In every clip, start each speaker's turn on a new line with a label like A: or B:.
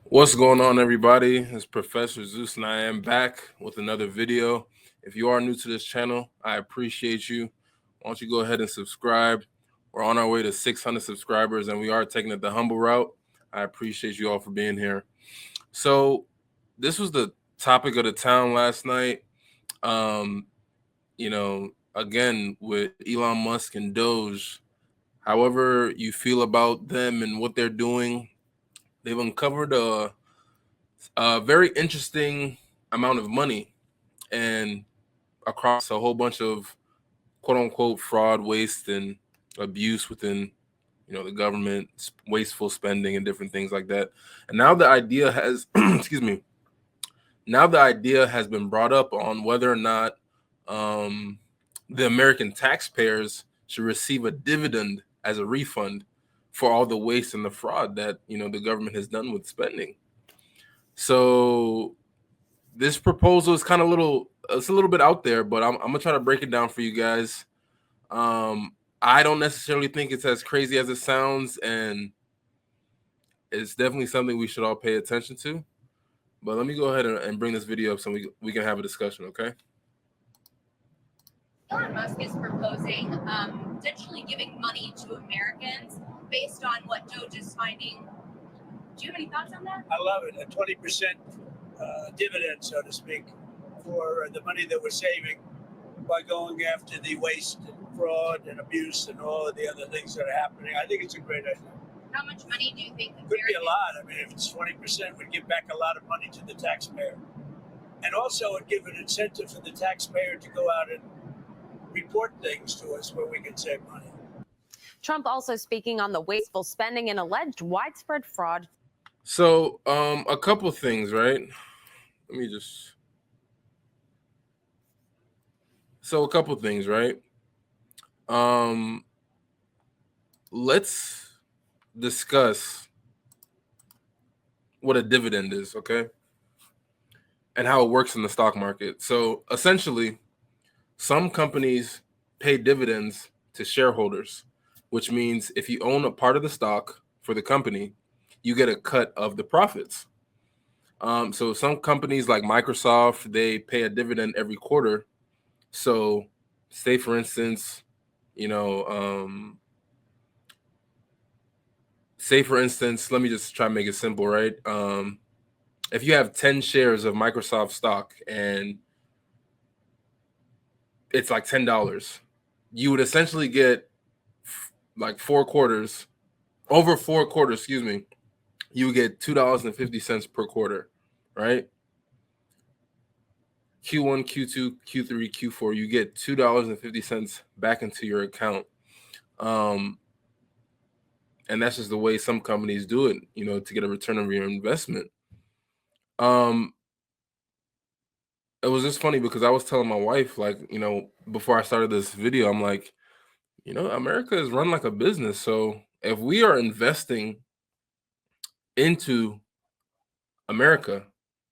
A: What's going on, everybody? It's Professor Zeus, and I am back with another video. If you are new to this channel, I appreciate you. Why don't you go ahead and subscribe? We're on our way to 600 subscribers, and we are taking it the humble route. I appreciate you all for being here. So, this was the topic of the town last night. Again, with Elon Musk and DOGE, however you feel about them and what they're doing, they've uncovered a very interesting amount of money and across a whole bunch of quote unquote fraud, waste, and abuse within the government, wasteful spending and different things like that. And now the idea has excuse me, now the idea has been brought up on whether or not um, the American taxpayers should receive a dividend as a refund for all the waste and the fraud that the government has done with spending. So this proposal is kind of it's a little bit out there, but I'm gonna try to break it down for you guys. I don't necessarily think it's as crazy as it sounds, and it's definitely something we should all pay attention to. But let me go ahead and bring this video up so we can have a discussion, okay?
B: Elon Musk is proposing potentially giving money to Americans based on what DOGE is finding. Do you have any thoughts on that?
C: I love it. A 20% dividend, so to speak, for the money that we're saving by going after the waste and fraud and abuse and all of the other things that are happening. I think it's a great idea.
B: How much money do you think?
C: Could be a lot. I mean, if it's 20%, we'd give back a lot of money to the taxpayer. And also it'd give an incentive for the taxpayer to go out and report things to us where we can save money.
D: Trump also speaking on the wasteful spending and alleged widespread fraud.
A: So, a couple things, right? A couple things, right? Let's discuss what a dividend is, okay? And how it works in the stock market. So, essentially, some companies pay dividends to shareholders, which means if you own a part of the stock for the company, you get a cut of the profits. So some companies like Microsoft, they pay a dividend every quarter. So say for instance, let me just try and make it simple, right? If you have 10 shares of Microsoft stock and it's like $10, you would essentially get like over 4 quarters, excuse me, you get $2.50 per quarter, right? Q1, Q2, Q3, Q4, you get $2.50 back into your account. And that's just the way some companies do it, to get a return on your investment. It was just funny because I was telling my wife, like, before I started this video, I'm like, America is run like a business. So if we are investing into America,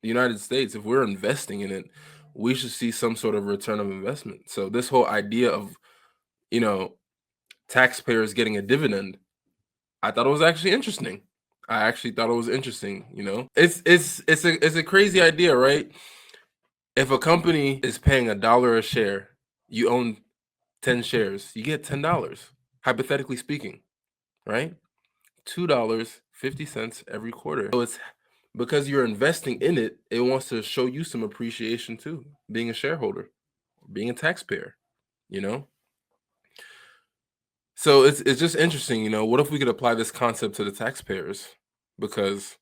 A: the United States, if we're investing in it, we should see some sort of return of investment. So this whole idea of, taxpayers getting a dividend, I thought it was actually interesting. It's a crazy idea, right? If a company is paying $1 a share, you own 10 shares, you get $10, hypothetically speaking, right? $2.50 every quarter. So it's because you're investing in it, it wants to show you some appreciation too, being a shareholder, being a taxpayer, So it's just interesting, what if we could apply this concept to the taxpayers? Because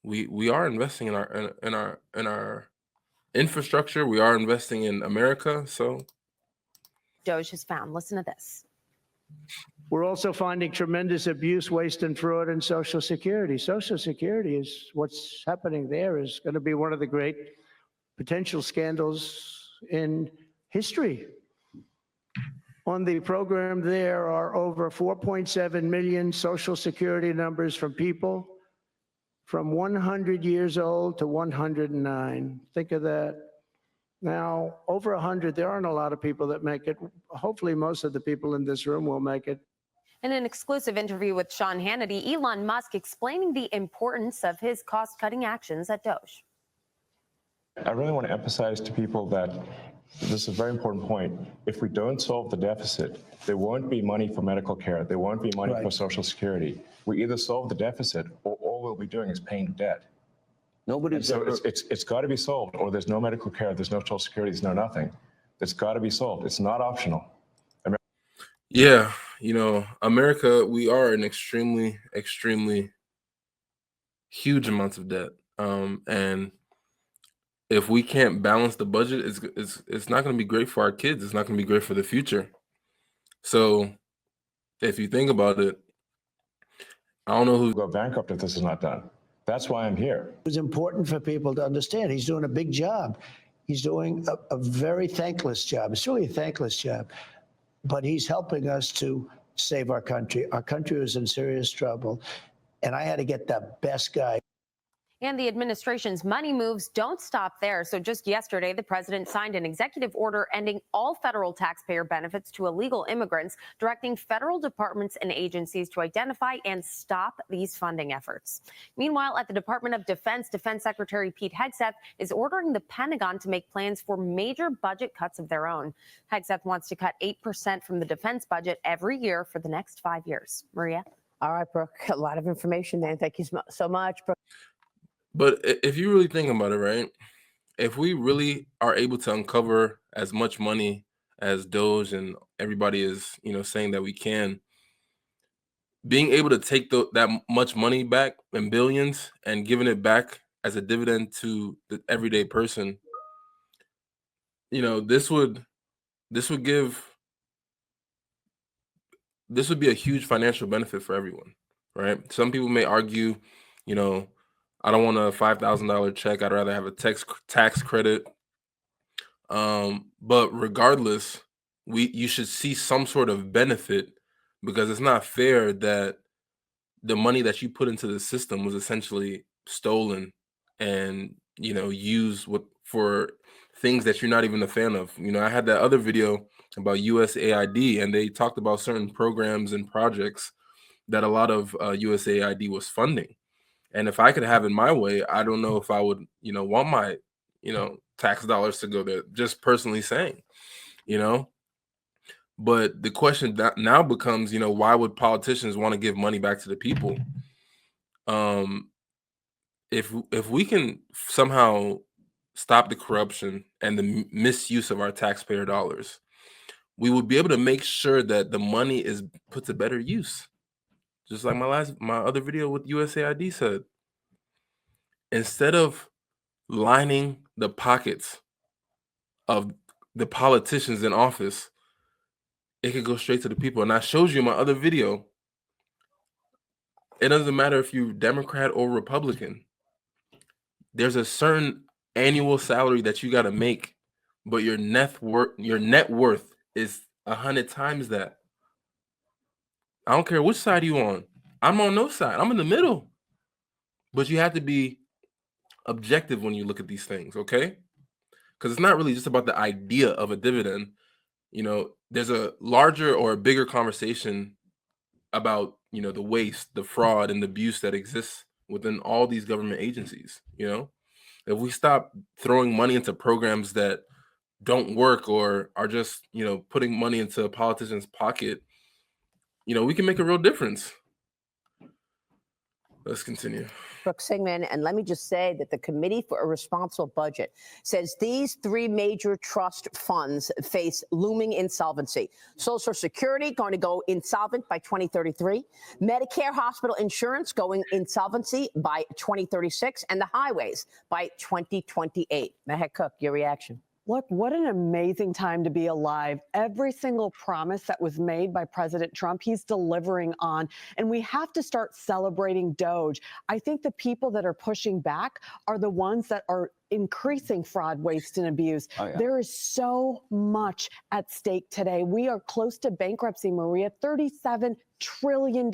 A: we are investing in our infrastructure, we are investing in America, so
D: DOGE has found. Listen to this.
C: We're also finding tremendous abuse, waste, and fraud in Social Security. Social Security is what's happening there is going to be one of the great potential scandals in history. On the program, there are over 4.7 million Social Security numbers from people from 100 years old to 109. Think of that. Now, over 100, there aren't a lot of people that make it. Hopefully, most of the people in this room will make it.
D: In an exclusive interview with Sean Hannity, Elon Musk explaining the importance of his cost-cutting actions at DOGE.
E: I really want to emphasize to people that this is a very important point. If we don't solve the deficit, there won't be money for medical care. There won't be money for Social Security. We either solve the deficit or all we'll be doing is paying debt. So it's got to be solved, or there's no medical care, there's no Social Security, there's no nothing. It's got to be solved. It's not optional.
A: Yeah, you know, America, we are an extremely, extremely huge amounts of debt. And if we can't balance the budget, it's not going to be great for our kids. It's not going to be great for the future. So if you think about it, I don't know who's
E: We'll go bankrupt if this is not done. That's why I'm here.
C: It's important for people to understand he's doing a big job. He's doing a very thankless job. It's really a thankless job, but he's helping us to save our country. Our country is in serious trouble, and I had to get the best guy.
D: And the administration's money moves don't stop there. So just yesterday, the president signed an executive order ending all federal taxpayer benefits to illegal immigrants, directing federal departments and agencies to identify and stop these funding efforts. Meanwhile, at the Department of Defense, Defense Secretary Pete Hegseth is ordering the Pentagon to make plans for major budget cuts of their own. Hegseth wants to cut 8% from the defense budget every year for the next 5 years. Maria?
F: All right, Brooke, a lot of information there. Thank you so much, Brooke.
A: But if you really think about it, right? If we really are able to uncover as much money as DOGE and everybody is, you know, saying that we can, being able to take that much money back in billions and giving it back as a dividend to the everyday person, you know, this would be a huge financial benefit for everyone, right? Some people may argue, you know, I don't want a $5,000 check. I'd rather have a tax credit. But regardless, you should see some sort of benefit, because it's not fair that the money that you put into the system was essentially stolen and, you know, used for things that you're not even a fan of. You know, I had that other video about USAID, and they talked about certain programs and projects that a lot of USAID was funding. And if I could have it my way, I don't know if I would, you know, want my, you know, tax dollars to go there, just personally saying, you know. But the question that now becomes, you know, why would politicians want to give money back to the people? If we can somehow stop the corruption and the misuse of our taxpayer dollars, we would be able to make sure that the money is put to better use. Just like my other video with USAID said, instead of lining the pockets of the politicians in office, it could go straight to the people. And I showed you in my other video, it doesn't matter if you're Democrat or Republican. There's a certain annual salary that you got to make, but your net worth is 100 times that. I don't care which side you on. I'm on no side. I'm in the middle. But you have to be objective when you look at these things, okay? Because it's not really just about the idea of a dividend. You know, there's a larger or a bigger conversation about, you know, the waste, the fraud, and the abuse that exists within all these government agencies. You know, if we stop throwing money into programs that don't work or are just, you know, putting money into a politician's pocket, you know, we can make a real difference. Let's continue.
F: Brooke Singman, and let me just say that the Committee for a Responsible Budget says these three major trust funds face looming insolvency. Social Security going to go insolvent by 2033, Medicare hospital insurance going insolvency by 2036, and the highways by 2028. Mehek Cook, your reaction.
G: Look, what an amazing time to be alive. Every single promise that was made by President Trump, he's delivering on. And we have to start celebrating DOGE. I think the people that are pushing back are the ones that are increasing fraud, waste, and abuse. Oh, yeah. There is so much at stake today. We are close to bankruptcy, Maria, $37 trillion.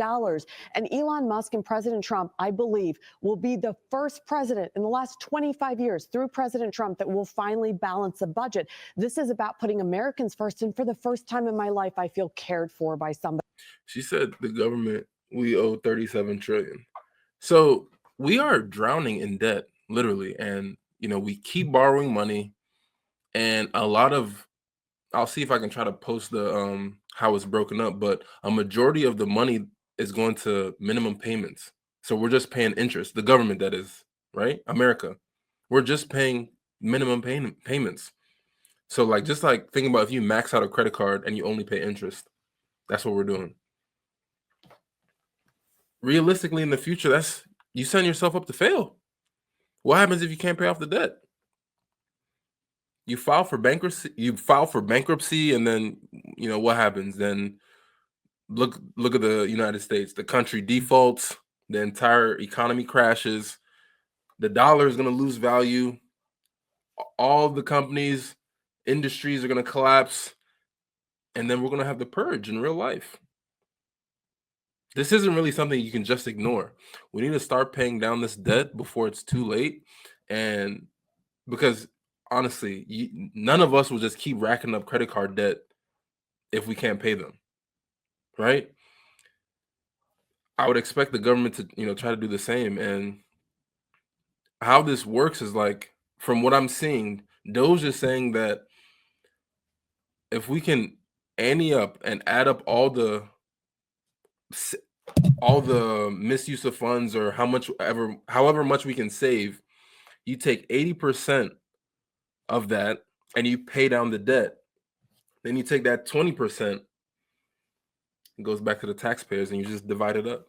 G: And Elon Musk and President Trump, I believe, will be the first president in the last 25 years through President Trump that will finally balance the budget. This is about putting Americans first. And for the first time in my life, I feel cared for by somebody.
A: She said the government, we owe 37 trillion. So we are drowning in debt, literally. And, we keep borrowing money, and a lot of, I'll see if I can try to post the how it's broken up, but a majority of the money is going to minimum payments. So we're just paying interest, the government, that is, right? America. We're just paying minimum payments. So just think about if you max out a credit card and you only pay interest. That's what we're doing. Realistically, in the future, that's, you setting yourself up to fail. What happens if you can't pay off the debt? You file for bankruptcy, and then what happens? Then look at the United States. The country defaults, the entire economy crashes, the dollar is going to lose value, all the companies, industries are going to collapse, and then we're going to have the purge in real life. This isn't really something you can just ignore. We need to start paying down this debt before it's too late. And because honestly, none of us will just keep racking up credit card debt if we can't pay them, right? I would expect the government to, try to do the same. And how this works is from what I'm seeing, DOGE is saying that if we can ante up and add up all the misuse of funds, or however much we can save, you take 80% of that and you pay down the debt. Then you take that 20%, it goes back to the taxpayers, and you just divide it up.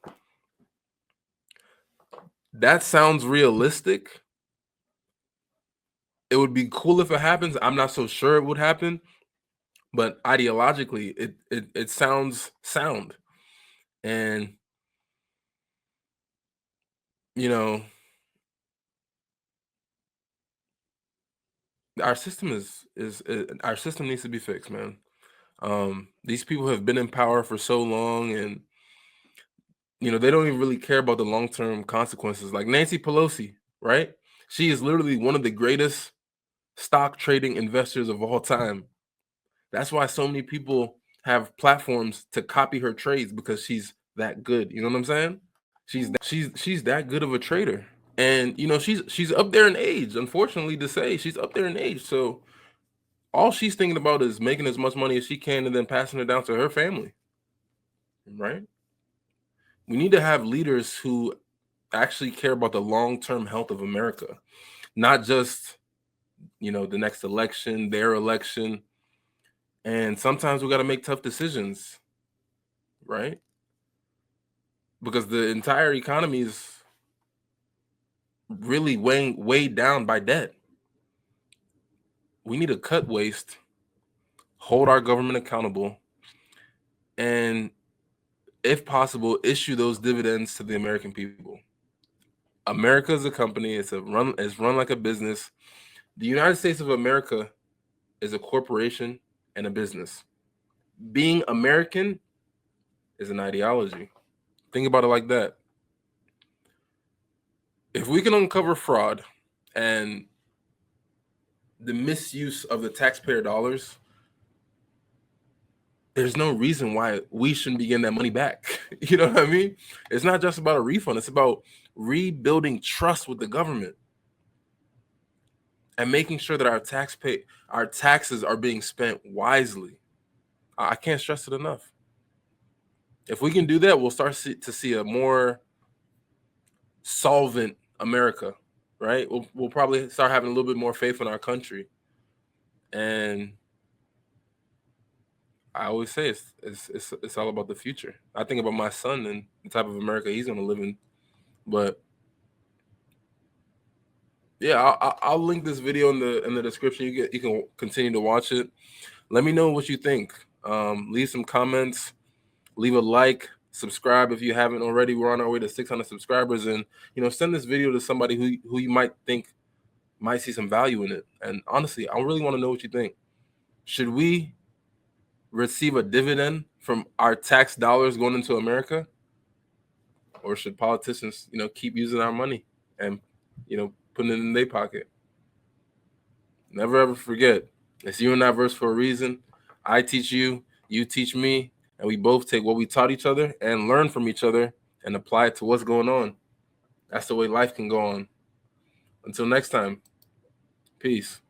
A: That sounds realistic. It would be cool if it happens. I'm not so sure it would happen, but ideologically, it sounds sound. And our system our system needs to be fixed, man. These people have been in power for so long, and they don't even really care about the long-term consequences. Like Nancy Pelosi, right? She is literally one of the greatest stock trading investors of all time. That's why so many people have platforms to copy her trades, because she's that good. You know what I'm saying? She's that good of a trader. And she's up there in age, unfortunately to say. She's up there in age. So all she's thinking about is making as much money as she can and then passing it down to her family. Right? We need to have leaders who actually care about the long-term health of America, not just the next election, their election. And sometimes we got to make tough decisions, right? Because the entire economy is really weighed down by debt. We need to cut waste, hold our government accountable, and if possible, issue those dividends to the American people. America is a company. It's run like a business. The United States of America is a corporation and a business. Being American is an ideology. Think about it like that. If we can uncover fraud and the misuse of the taxpayer dollars, there's no reason why we shouldn't be getting that money back. You know what I mean? It's not just about a refund. It's about rebuilding trust with the government and making sure that our taxes are being spent wisely. I can't stress it enough. If we can do that, we'll start to see a more solvent America, right? We'll probably start having a little bit more faith in our country. And I always say it's all about the future. I think about my son and the type of America he's going to live in. But yeah, I'll link this video in the description. You can continue to watch it. Let me know what you think. Leave some comments. Leave a like. Subscribe if you haven't already. We're on our way to 600 subscribers, and send this video to somebody who you might think might see some value in it. And honestly, I really want to know what you think. Should we receive a dividend from our tax dollars going into America, or should politicians, keep using our money and putting it in their pocket? Never ever forget, it's you and I verse for a reason. I teach you, you teach me, and we both take what we taught each other and learn from each other and apply it to what's going on. That's the way life can go on. Until next time, peace.